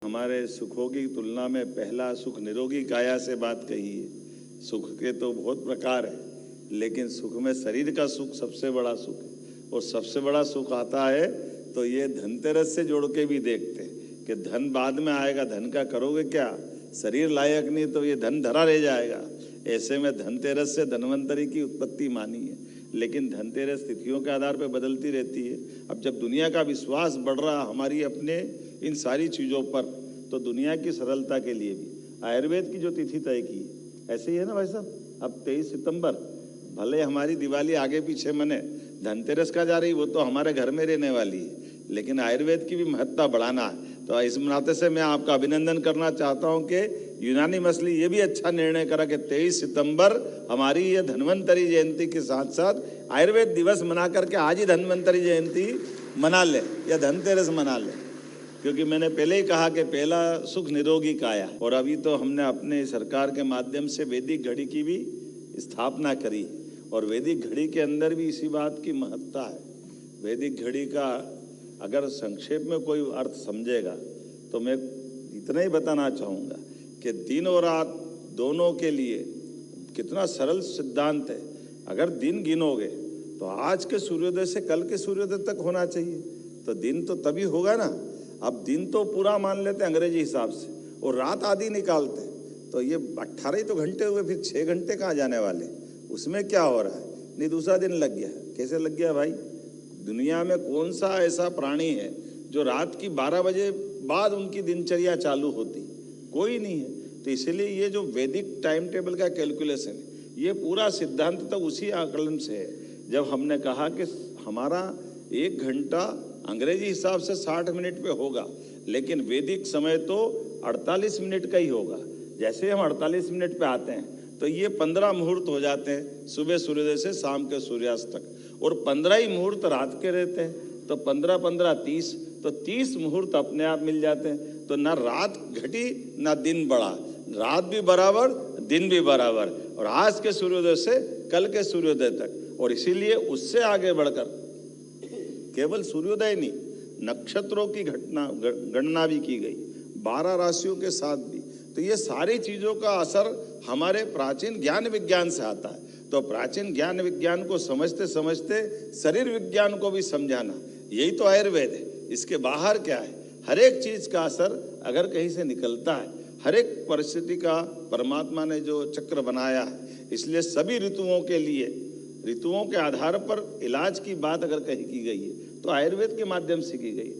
हमारे सुखों की तुलना में पहला सुख निरोगी काया से बात कही है। सुख के तो बहुत प्रकार है, लेकिन सुख में शरीर का सुख सबसे बड़ा सुख है। और सबसे बड़ा सुख आता है तो ये धनतेरस से जोड़ के भी देखते हैं कि धन बाद में आएगा, धन का करोगे क्या, शरीर लायक नहीं तो ये धन धरा रह जाएगा। ऐसे में धनतेरस से धनवंतरी की उत्पत्ति मानी है, लेकिन धनतेरस तिथियों के आधार पर बदलती रहती है। अब जब दुनिया का विश्वास बढ़ रहा हमारी अपने इन सारी चीज़ों पर, तो दुनिया की सरलता के लिए भी आयुर्वेद की जो तिथि तय की ऐसे ही है ना भाई साहब। अब 23 सितंबर, भले हमारी दिवाली आगे पीछे मने, धनतेरस का जा रही वो तो हमारे घर में रहने वाली है, लेकिन आयुर्वेद की भी महत्ता बढ़ाना है। तो इस नाते से मैं आपका अभिनंदन करना चाहता हूं कि यूनानी मसली ये भी अच्छा निर्णय करा कि 23 सितंबर हमारी ये धन्वंतरी जयंती के साथ साथ आयुर्वेद दिवस मना करके आज ही धन्वंतरी जयंती मना ले या धनतेरस मना ले। क्योंकि मैंने पहले ही कहा कि पहला सुख निरोगी काया, और अभी तो हमने अपने सरकार के माध्यम से वैदिक घड़ी की भी स्थापना करी, और वैदिक घड़ी के अंदर भी इसी बात की महत्ता है। वैदिक घड़ी का अगर संक्षेप में कोई अर्थ समझेगा तो मैं इतना ही बताना चाहूँगा कि दिन और रात दोनों के लिए कितना सरल सिद्धांत है। अगर दिन गिनोगे तो आज के सूर्योदय से कल के सूर्योदय तक होना चाहिए, तो दिन तो तभी होगा ना। अब दिन तो पूरा मान लेते हैं अंग्रेजी हिसाब से, और रात आधी निकालते हैं, तो ये 18 ही तो घंटे हुए, फिर 6 घंटे कहाँ जाने वाले, उसमें क्या हो रहा है। नहीं, दूसरा दिन लग गया। कैसे लग गया भाई? दुनिया में कौन सा ऐसा प्राणी है जो रात की 12 बजे बाद उनकी दिनचर्या चालू होती? कोई नहीं है। तो इसलिए ये जो वैदिक टाइम टेबल का कैलकुलेशन है, ये पूरा सिद्धांत तक उसी आकलन से है। जब हमने कहा कि हमारा 1 घंटा अंग्रेजी हिसाब से 60 मिनट पे होगा, लेकिन वैदिक समय तो 48 मिनट का ही होगा। जैसे हम 48 मिनट पे आते हैं तो ये 15 मुहूर्त हो जाते हैं, सुबह सूर्योदय से शाम के सूर्यास्त तक, और 15 ही मुहूर्त रात के रहते हैं। तो 15-15 30, तो 30 मुहूर्त अपने आप मिल जाते हैं। तो ना रात घटी ना दिन बढ़ा, रात भी बराबर दिन भी बराबर, और आज के सूर्योदय से कल के सूर्योदय तक। और इसीलिए उससे आगे बढ़कर केवल सूर्योदय नहीं, नक्षत्रों की गणना भी की गई, 12 राशियों के साथ भी। तो ये सारी चीज़ों का असर हमारे प्राचीन ज्ञान विज्ञान से आता है। तो प्राचीन ज्ञान विज्ञान को समझते समझते शरीर विज्ञान को भी समझाना, यही तो आयुर्वेद है। इसके बाहर क्या है? हर एक चीज़ का असर अगर कहीं से निकलता है, हर एक परिस्थिति का परमात्मा ने जो चक्र बनाया है, इसलिए सभी ऋतुओं के लिए, ऋतुओं के आधार पर इलाज की बात अगर कहीं की गई है तो आयुर्वेद के माध्यम से की गई है।